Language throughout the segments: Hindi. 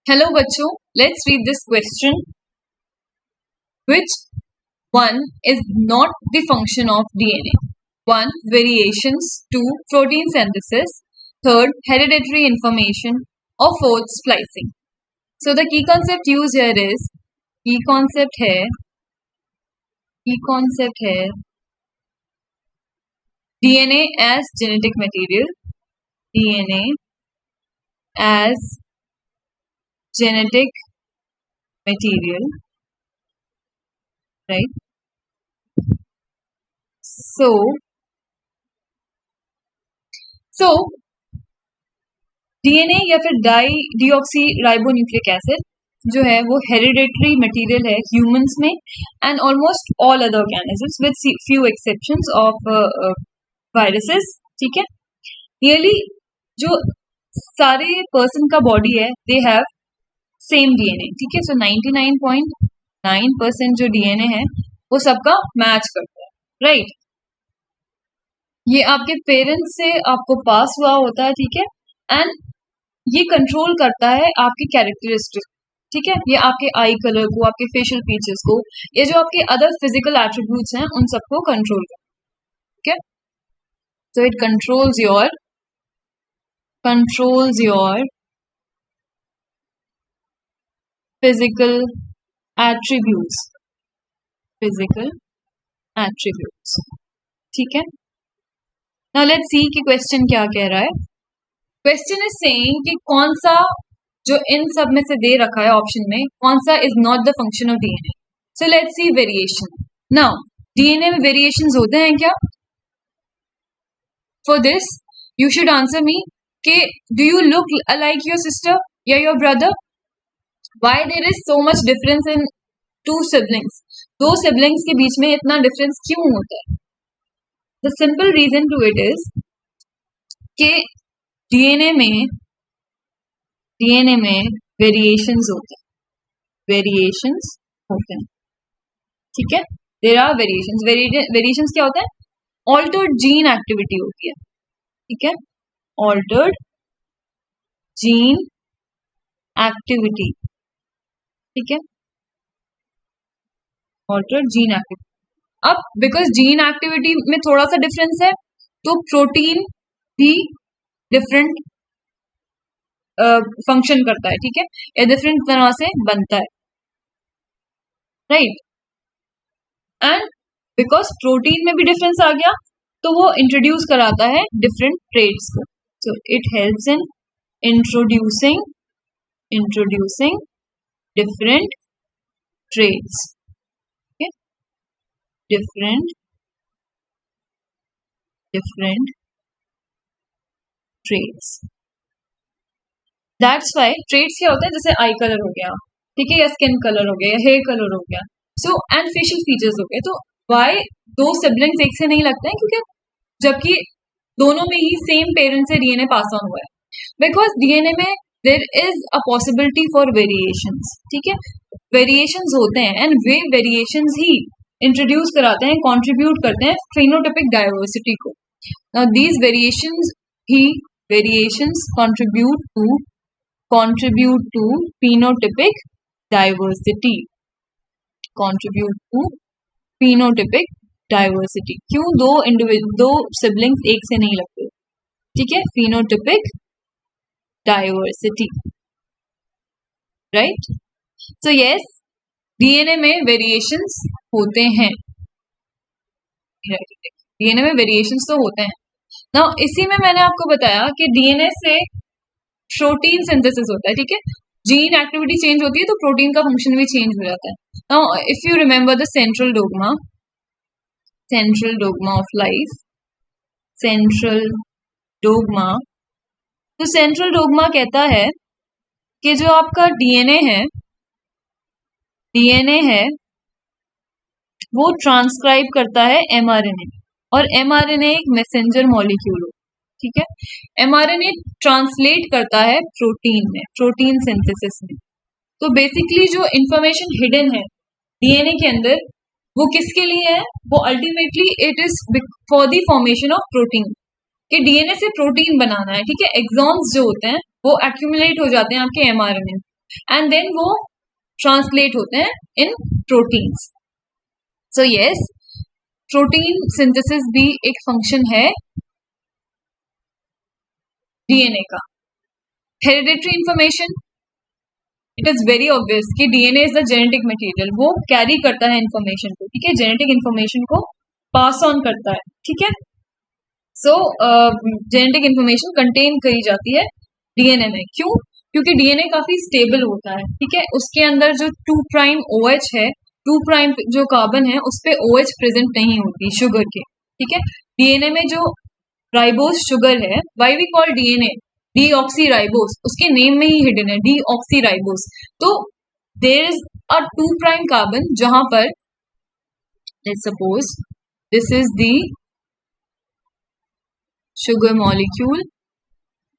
Hello बच्चों, let's read this question. Which one is not the function of DNA? 1. Variations. 2. Protein synthesis. 3. Hereditary information. Or 4. Splicing. So the key concept used here is key concept है DNA as genetic material. DNA as genetic material, right? So DNA या फिर डीऑक्सी राइबोन्यूक्लिक एसिड जो है वो हेरिडेटरी मटेरियल है ह्यूमंस में and almost all other organisms with few exceptions of viruses. ठीक है, नियरली जो सारे पर्सन का बॉडी है दे हैव सेम डीएनए. ठीक है, सो 99.9% जो डीएनए है वो सबका मैच करता है, राइट? ये आपके पेरेंट्स से आपको पास हुआ होता है. ठीक है, एंड ये कंट्रोल करता है आपकी कैरेक्टरिस्टिक. ठीक है, ये आपके आई कलर को, आपके फेशियल फीचर्स को, ये जो आपके अदर फिजिकल एट्रीब्यूट्स हैं उन सबको कंट्रोल करता है. ठीक है, so it controls your physical attributes. ठीक है, now let's see कि क्वेश्चन क्या कह रहा है. क्वेश्चन इज सेइंग कि कौन सा जो इन सब में से दे रखा है ऑप्शन में, कौन सा is not the function of DNA. So let's see variation. Now DNA में वेरिएशंस होते हैं क्या? For this, you should answer me कि do you look like your sister या your brother? Why there is so much difference in two siblings? दो siblings के बीच में इतना difference क्यों होता है? The simple reason to it is कि DNA में variations होते हैं. ठीक है, there are variations क्या होता है? ऑल्टर्ड जीन एक्टिविटी होती है. ठीक है, ऑल्टर्ड जीन एक्टिविटी. ठीक है, ऑल्टर्ड जीन एक्टिविटी. अब बिकॉज जीन एक्टिविटी में थोड़ा सा डिफरेंस है तो प्रोटीन भी डिफरेंट फंक्शन करता है. ठीक है, या डिफरेंट तरह से बनता है, राइट? एंड बिकॉज प्रोटीन में भी डिफरेंस आ गया तो वो इंट्रोड्यूस कराता है डिफरेंट ट्रेड्स को. So it helps in introducing different trades. Different trades. That's why trades क्या होता है? जैसे आई कलर हो गया, ठीक है, या स्किन कलर हो गया, या हेयर कलर हो गया, सो एंड फेशियल फीचर्स हो गए. तो वाई दो सिबलिंग्स एक से नहीं लगते हैं? क्योंकि जबकि दोनों में ही सेम पेरेंट से डीएनए पास ऑन हुआ है. बिकॉज डीएनए में there is a possibility for variations. ठीक है, वेरिएशंस होते हैं एंड वे वेरिएशंस ही इंट्रोड्यूस कराते हैं, कंट्रीब्यूट करते हैं फिनोटाइपिक डाइवर्सिटी को. Now these variations contribute to phenotypic diversity. क्यों? दो सिबलिंग्स एक से नहीं लगते. ठीक है, phenotypic diversity, right? So yes, DNA में वेरिएशंस होते हैं. डीएनए में वेरिएशंस तो होते हैं. नाउ इसी में मैंने आपको बताया कि डीएनए से प्रोटीन सिंथेसिस होता है. ठीक है, जीन एक्टिविटी चेंज होती है तो प्रोटीन का फंक्शन भी चेंज हो जाता है. Now if you remember the central dogma of life, तो सेंट्रल डोग्मा कहता है कि जो आपका डीएनए है वो ट्रांसक्राइब करता है एमआरएनए, और एमआरएनए एक मैसेंजर मॉलिक्यूल हो. ठीक है, एमआरएनए ट्रांसलेट करता है प्रोटीन सिंथेसिस में. तो बेसिकली जो इंफॉर्मेशन हिडन है डीएनए के अंदर वो किसके लिए है? वो ultimately it is for the formation of protein. कि डीएनए से प्रोटीन बनाना है. ठीक है, एक्सॉन्स जो होते हैं वो एक्यूमुलेट हो जाते हैं आपके एमआरएनए. एंड देन वो ट्रांसलेट होते हैं in proteins. So yes, protein synthesis भी एक फंक्शन है डीएनए का. Hereditary information, it is very obvious कि DNA is the genetic material. वो कैरी करता है इंफॉर्मेशन को, ठीक है, जेनेटिक इंफॉर्मेशन को पास ऑन करता है, ठीक है. सो जेनेटिक इंफॉर्मेशन कंटेन करी जाती है डीएनए में. क्यों? क्योंकि डीएनए काफी स्टेबल होता है, ठीक है. उसके अंदर जो 2 प्राइम OH है, 2 प्राइम जो कार्बन है उस पे OH प्रेजेंट नहीं होती शुगर के, ठीक है. डीएनए में जो राइबोस शुगर है, why we call DNA deoxy ribose, उसके नेम में ही हिडन है डीऑक्सी राइबोस. तो there is a 2 prime carbon जहां पर, let's suppose this is the sugar molecule.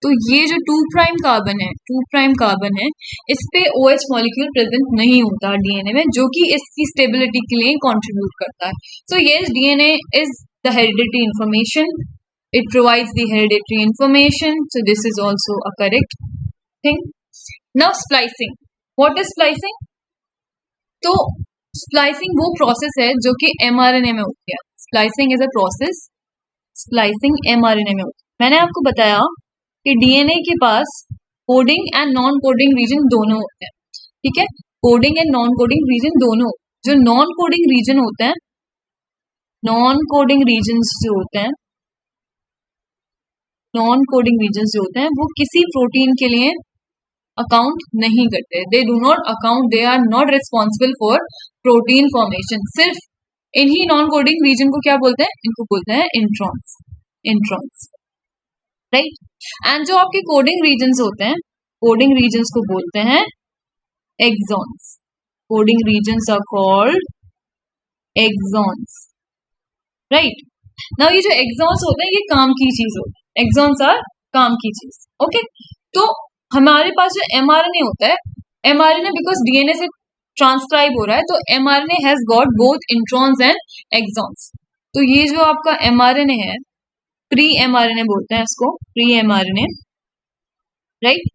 तो ये जो 2 प्राइम कार्बन है, 2 प्राइम कार्बन है, इस पे OH मॉलिक्यूल प्रेजेंट नहीं होता डीएनए में, जो कि इसकी स्टेबिलिटी के लिए कंट्रीब्यूट करता है. So yes, DNA is the hereditary information. It provides the hereditary information. So this is also a correct thing. Now splicing. What is splicing? तो splicing वो process है जो कि mRNA में होती है. Splicing is a process. Splicing mRNA में होती है. मैंने आपको बताया कि DNA के पास coding and non coding region दोनों होते हैं, ठीक है. Coding and non coding region दोनों. जो नॉन कोडिंग रीजन होते हैं, नॉन कोडिंग रीजन्स जो होते हैं, नॉन कोडिंग रीजन्स जो होते हैं, वो किसी प्रोटीन के लिए अकाउंट नहीं करते. They do not account, they are not responsible for protein formation. सिर्फ इन्हीं नॉन कोडिंग रीजन को क्या बोलते हैं? इनको बोलते हैं इंट्रॉन्स. Introns, right. एंड जो आपके कोडिंग रीजन्स होते हैं, कोडिंग रीजन्स को बोलते हैं exons. Coding regions are called exons, right. Now ये जो एक्सॉन्स होते हैं, ये काम की चीज होती है. एक्सॉन्स आर काम की चीज, ओके. तो हमारे पास जो mRNA होता है, mRNA बिकॉज डीएनए से ट्रांसक्राइब हो रहा है, तो mRNA has got both introns and exons. तो ये जो आपका mRNA है, प्री mRNA बोलते हैं इसको, प्री mRNA, राइट.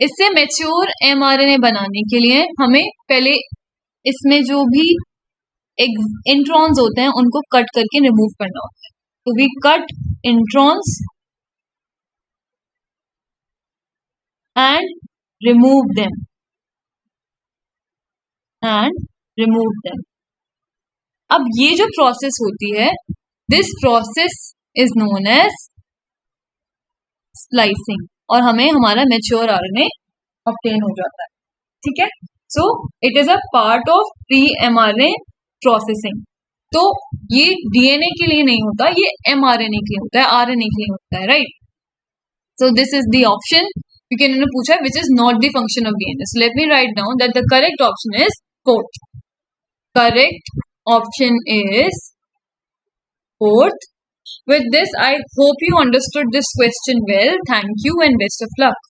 इससे मैच्योर mRNA बनाने के लिए हमें पहले इसमें जो भी इंट्रॉन्स होते हैं उनको कट करके रिमूव करना होता है. तो we cut introns and remove them, and remove them. अब ये जो प्रोसेस होती है, this process is known as splicing, और हमें हमारा मैच्योर आरएनए ऑब्टेन हो जाता है, ठीक है. So it is a part of pre mRNA processing. तो ये डीएनए के लिए नहीं होता, ये mRNA के लिए होता है, आरएनए के लिए होता है, right. So this is the option. क्योंकि इन्होंने पूछा which is not the function of DNA. So let me write down that the correct option is fourth. Correct option is fourth. With this, I hope you understood this question well. Thank you and best of luck.